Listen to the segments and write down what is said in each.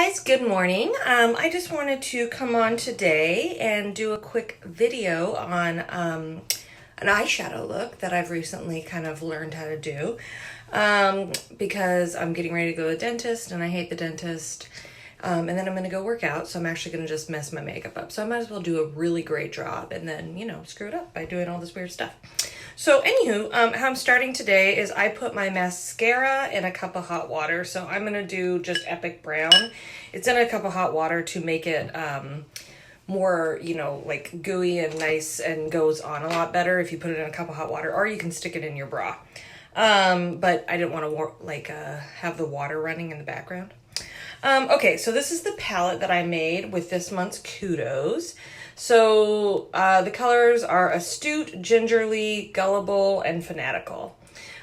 guys, good morning. I just wanted to come on today and do a quick video on an eyeshadow look that I've recently kind of learned how to do because I'm getting ready to go to the dentist and I hate the dentist. And then I'm going to go work out, so I'm actually going to just mess my makeup up. So I might as well do a really great job and then, screw it up by doing all this weird stuff. So anywho, how I'm starting today is I put my mascara in a cup of hot water. So I'm going to do just Epic Brown. It's in a cup of hot water to make it more, like gooey and nice and goes on a lot better if you put it in a cup of hot water, or you can stick it in your bra. But I didn't want to have the water running in the background. Okay, so this is the palette that I made with this month's Kudos. So the colors are Astute, Gingerly, Gullible, and Fanatical.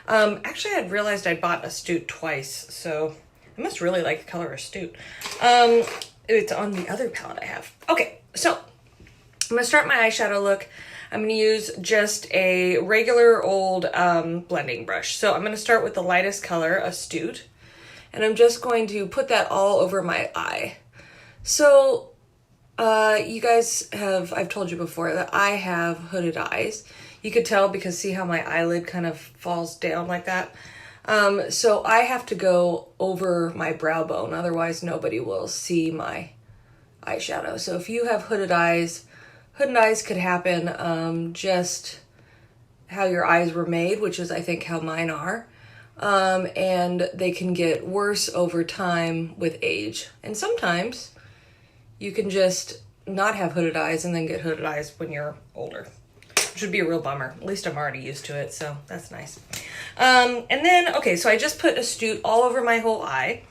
Actually, I had realized I bought Astute twice, so I must really like the color Astute. It's on the other palette I have. Okay, so I'm going to start my eyeshadow look. I'm going to use just a regular old blending brush. So I'm going to start with the lightest color, Astute. And I'm just going to put that all over my eye. So, you guys I've told you before that I have hooded eyes. You could tell because see how my eyelid kind of falls down like that? So I have to go over my brow bone, otherwise nobody will see my eyeshadow. So if you have hooded eyes could happen just how your eyes were made, which is I think how mine are. And they can get worse over time with age. And sometimes you can just not have hooded eyes and then get hooded eyes when you're older, which would be a real bummer. At least I'm already used to it, so that's nice. And then, okay, so I just put Astute all over my whole eye.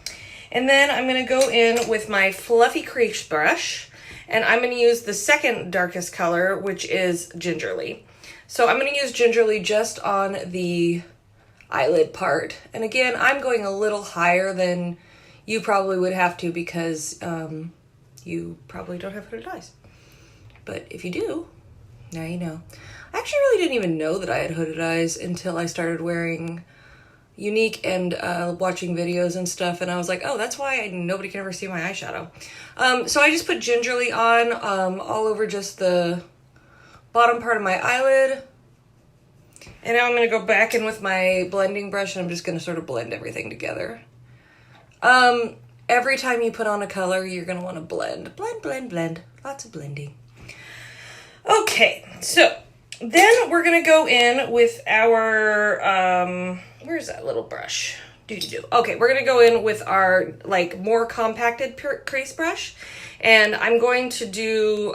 And then I'm going to go in with my fluffy crease brush, and I'm going to use the second darkest color, which is Gingerly. So I'm going to use Gingerly just on the eyelid part. And again, I'm going a little higher than you probably would have to because you probably don't have hooded eyes. But if you do, now you know. I actually really didn't even know that I had hooded eyes until I started wearing Unique and watching videos and stuff, and I was like, oh, that's why nobody can ever see my eyeshadow. So I just put Gingerly on all over just the bottom part of my eyelid. And now I'm going to go back in with my blending brush and I'm just going to sort of blend everything together. Every time you put on a color, you're going to want to blend. Blend, blend, blend. Lots of blending. Okay, so then we're going to go in with our, where's that little brush? Okay, we're going to go in with our, more compacted crease brush. And I'm going to do,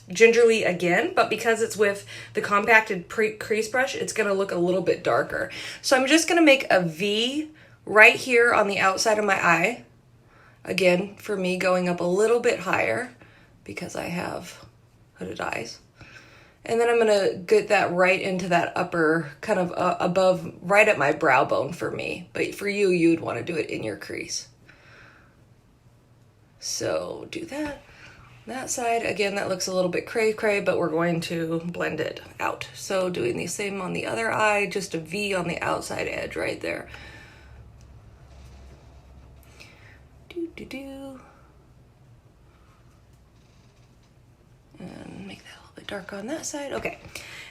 Gingerly again, but because it's with the compacted crease brush, it's going to look a little bit darker. So I'm just going to make a V right here on the outside of my eye. Again, for me, going up a little bit higher because I have hooded eyes. And then I'm going to get that right into that upper, kind of above, right at my brow bone for me. But for you, you'd want to do it in your crease. So do that. That side, again, that looks a little bit cray-cray, but we're going to blend it out. So doing the same on the other eye, just a V on the outside edge right there. Do. And make that a little bit darker on that side. Okay.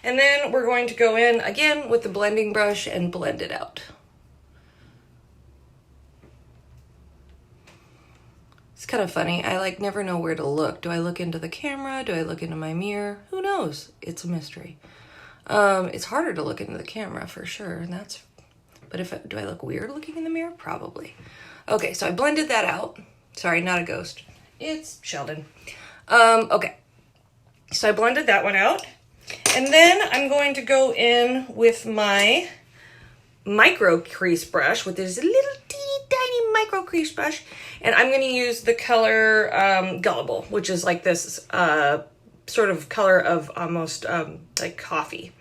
And then we're going to go in again with the blending brush and blend it out. It's kind of funny. I never know where to look. Do I look into the camera? Do I look into my mirror? Who knows? It's a mystery. It's harder to look into the camera for sure. But do I look weird looking in the mirror? Probably. Okay, so I blended that out. Sorry, not a ghost. It's Sheldon. Okay. So I blended that one out. And then I'm going to go in with my micro crease brush with this little tiny micro crease brush, and I'm going to use the color Gullible, which is like this sort of color of almost like coffee.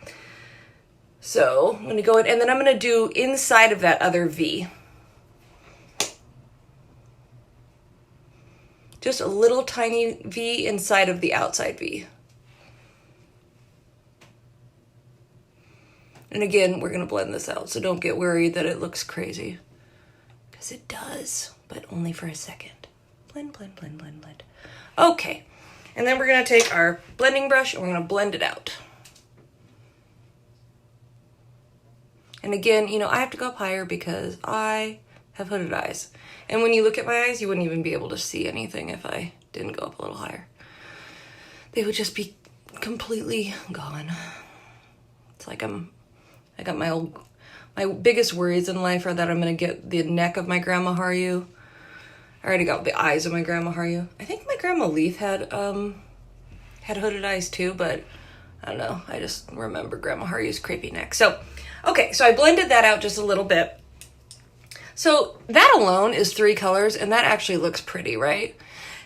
So I'm going to go in, and then I'm going to do inside of that other V. Just a little tiny V inside of the outside V. And again, we're going to blend this out, so don't get worried that it looks crazy. Because it does, but only for a second. Blend, blend, blend, blend, blend. Okay, and then we're gonna take our blending brush and we're gonna blend it out. And again, you know, I have to go up higher because I have hooded eyes. And when you look at my eyes, you wouldn't even be able to see anything if I didn't go up a little higher. They would just be completely gone. It's like I got my biggest worries in life are that I'm gonna get the neck of my Grandma Haru. I already got the eyes of my Grandma Haru. I think my Grandma Leaf had hooded eyes too, but I don't know. I just remember Grandma Haru's crepey neck. So, okay, so I blended that out just a little bit. So that alone is 3 colors, and that actually looks pretty, right?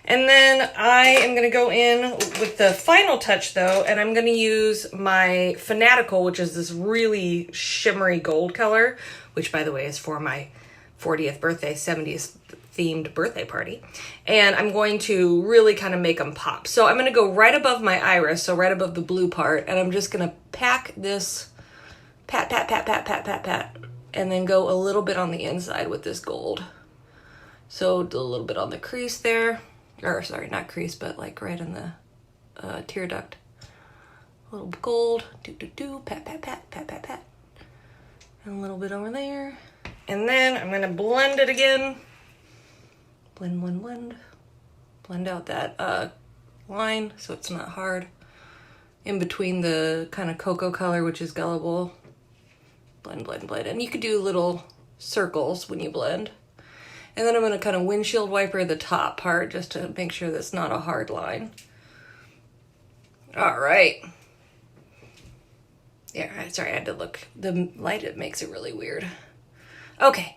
And then I am gonna go in with the final touch though, and I'm gonna use my Fanatical, which is this really shimmery gold color, which by the way is for my 40th birthday, 70th themed birthday party. And I'm going to really kind of make them pop. So I'm gonna go right above my iris, so right above the blue part, and I'm just gonna pack this, pat, pat, pat, pat, pat, pat, pat, and then go a little bit on the inside with this gold. So do a little bit on the crease there. Or sorry, not crease, but like right in the tear duct. A little gold, pat, pat, pat, pat, pat, pat. And a little bit over there. And then I'm gonna blend it again. Blend, blend, blend. Blend out that line so it's not hard. In between the kind of cocoa color, which is Gullible. Blend, blend, blend. And you could do little circles when you blend. And then I'm going to kind of windshield wiper the top part just to make sure that's not a hard line. All right. Yeah, sorry, I had to look. The light, it makes it really weird. Okay,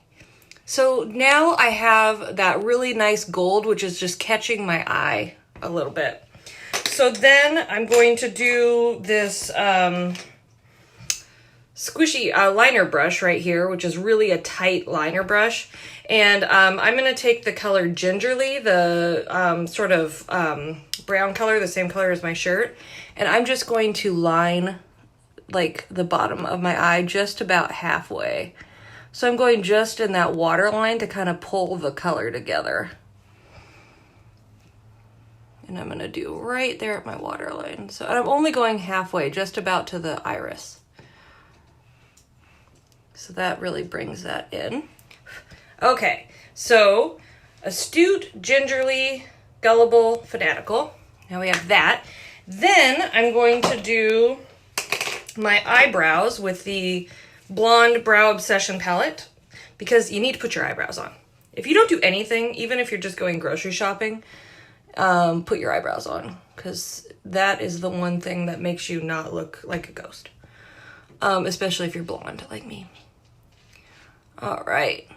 so now I have that really nice gold, which is just catching my eye a little bit. So then I'm going to do this squishy liner brush right here, which is really a tight liner brush. And I'm going to take the color Gingerly, the sort of brown color, the same color as my shirt. And I'm just going to line like the bottom of my eye just about halfway. So I'm going just in that water line to kind of pull the color together. And I'm going to do right there at my water line. So I'm only going halfway, just about to the iris. So that really brings that in. Okay, so Astute, Gingerly, Gullible, Fanatical. Now we have that. Then I'm going to do my eyebrows with the Blonde Brow Obsession palette because you need to put your eyebrows on. If you don't do anything, even if you're just going grocery shopping, put your eyebrows on because that is the one thing that makes you not look like a ghost. Especially if you're blonde like me. All right.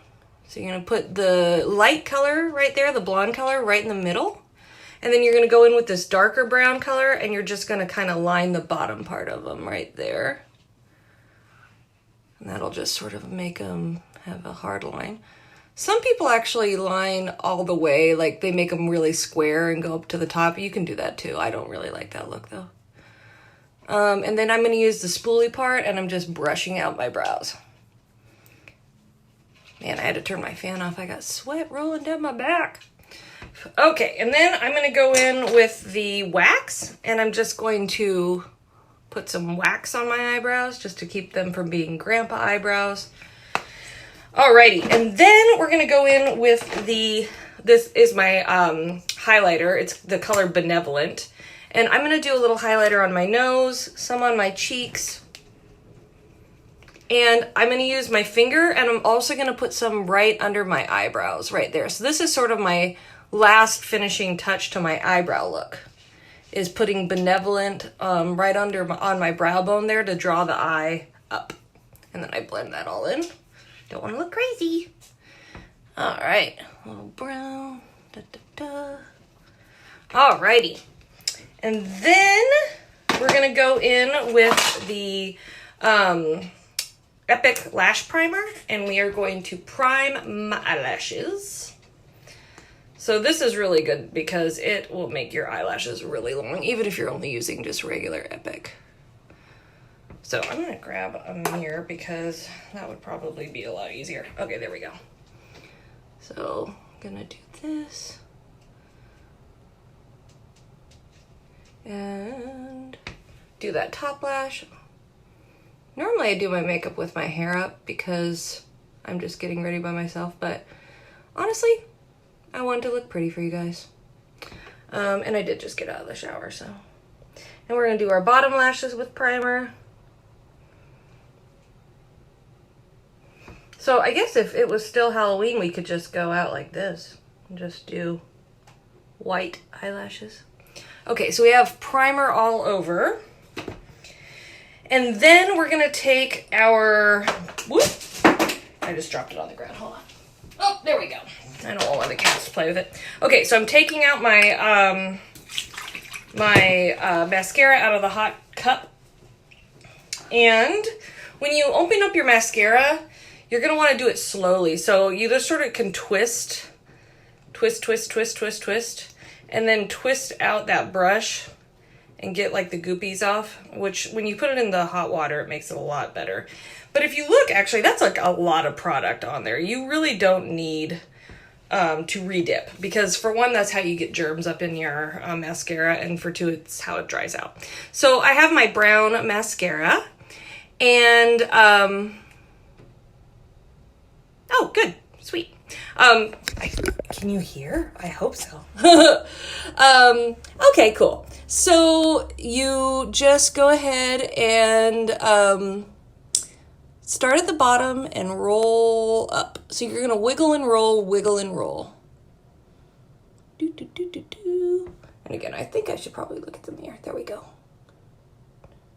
So you're gonna put the light color right there, the blonde color right in the middle. And then you're gonna go in with this darker brown color and you're just gonna kind of line the bottom part of them right there. And that'll just sort of make them have a hard line. Some people actually line all the way, like they make them really square and go up to the top. You can do that too. I don't really like that look though. And then I'm gonna use the spoolie part and I'm just brushing out my brows. Man, I had to turn my fan off. I got sweat rolling down my back. Okay, and then I'm going to go in with the wax, and I'm just going to put some wax on my eyebrows just to keep them from being grandpa eyebrows. Alrighty, and then we're going to go in with this is my highlighter. It's the color Benevolent. And I'm going to do a little highlighter on my nose, some on my cheeks. And I'm going to use my finger, and I'm also going to put some right under my eyebrows right there. So this is sort of my last finishing touch to my eyebrow look, is putting Benevolent right under on my brow bone there to draw the eye up. And then I blend that all in. Don't want to look crazy. All right, a little brown. Da, da, da. Alrighty. And then we're going to go in with the Epic Lash Primer, and we are going to prime my eyelashes. So this is really good because it will make your eyelashes really long, even if you're only using just regular Epic. So I'm going to grab a mirror because that would probably be a lot easier. Okay, there we go. So I'm going to do this. And do that top lash. Normally I do my makeup with my hair up because I'm just getting ready by myself, but honestly, I wanted to look pretty for you guys. And I did just get out of the shower, so. And we're gonna do our bottom lashes with primer. So I guess if it was still Halloween, we could just go out like this and just do white eyelashes. Okay, so we have primer all over. And then we're gonna take our, whoop, I just dropped it on the ground, hold on. Oh, there we go. I don't want the cats to play with it. Okay, so I'm taking out my, mascara out of the hot cup. And when you open up your mascara, you're gonna wanna do it slowly. So you just sort of can twist, and then twist out that brush and get like the goopies off, which when you put it in the hot water, it makes it a lot better. But if you look, actually, that's like a lot of product on there. You really don't need to redip, because for one, that's how you get germs up in your mascara, and for two, it's how it dries out. So I have my brown mascara, and oh, good, sweet. Can you hear? I hope so. Okay, cool. So you just go ahead and start at the bottom and roll up. So you're gonna wiggle and roll, wiggle and roll. Do, do, do, do, do. And again, I think I should probably look at the mirror. There we go.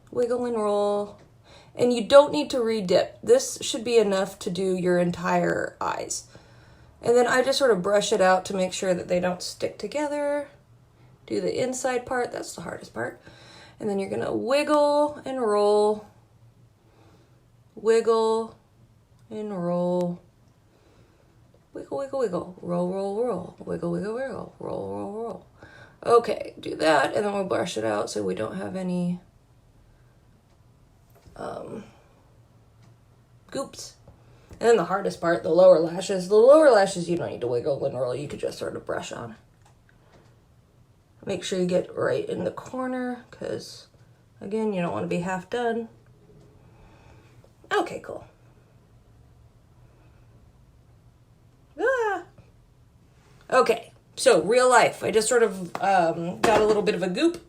Wiggle and roll. And you don't need to redip. This should be enough to do your entire eyes. And then I just sort of brush it out to make sure that they don't stick together. Do the inside part, that's the hardest part. And then you're gonna wiggle and roll. Wiggle and roll. Wiggle, wiggle, wiggle. Roll, roll, roll. Wiggle, wiggle, wiggle. Roll, roll, roll. Okay, do that, and then we'll brush it out so we don't have any goops. And then the hardest part, the lower lashes. The lower lashes you don't need to wiggle and roll. You could just sort of brush on. Make sure you get right in the corner, because, again, you don't want to be half done. Okay, cool. Ah. Okay, so real life. I just sort of got a little bit of a goop.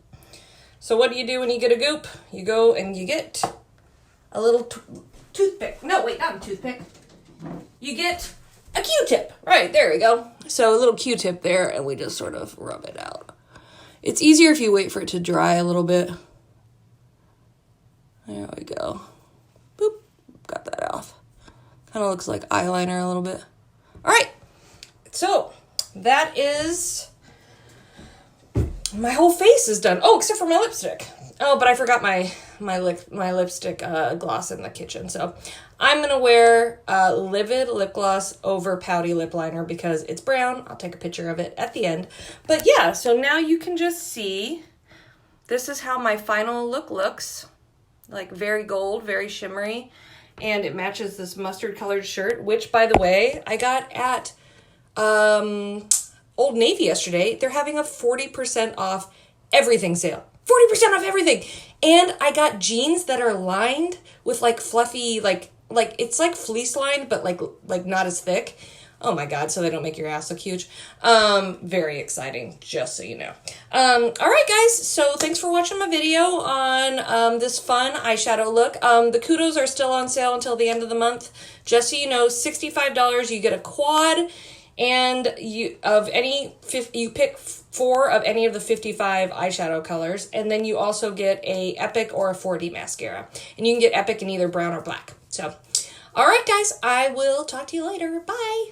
So what do you do when you get a goop? You go and you get a little toothpick. No, wait, not a toothpick. You get a Q-tip. Right, there we go. So a little Q-tip there, and we just sort of rub it out. It's easier if you wait for it to dry a little bit. There we go. Boop. Got that off. Kind of looks like eyeliner a little bit. All right. So that is, my whole face is done. Oh, except for my lipstick. Oh, but I forgot my lipstick gloss in the kitchen. So I'm going to wear Livid lip gloss over Pouty lip liner because it's brown. I'll take a picture of it at the end. But yeah, so now you can just see, this is how my final look looks. Like very gold, very shimmery. And it matches this mustard colored shirt, which, by the way, I got at Old Navy yesterday. They're having a 40% off everything sale. 40% off everything. And I got jeans that are lined with like fluffy, like it's like fleece lined, but like not as thick. Oh my God, so they don't make your ass look huge. Very exciting, just so you know. All right, guys, so thanks for watching my video on this fun eyeshadow look. The kudos are still on sale until the end of the month. Just so you know, $65, you get a quad, and you pick 4 of any of the 55 eyeshadow colors, and then you also get a Epic or a 4D mascara. And you can get Epic in either brown or black. So, all right, guys, I will talk to you later. Bye.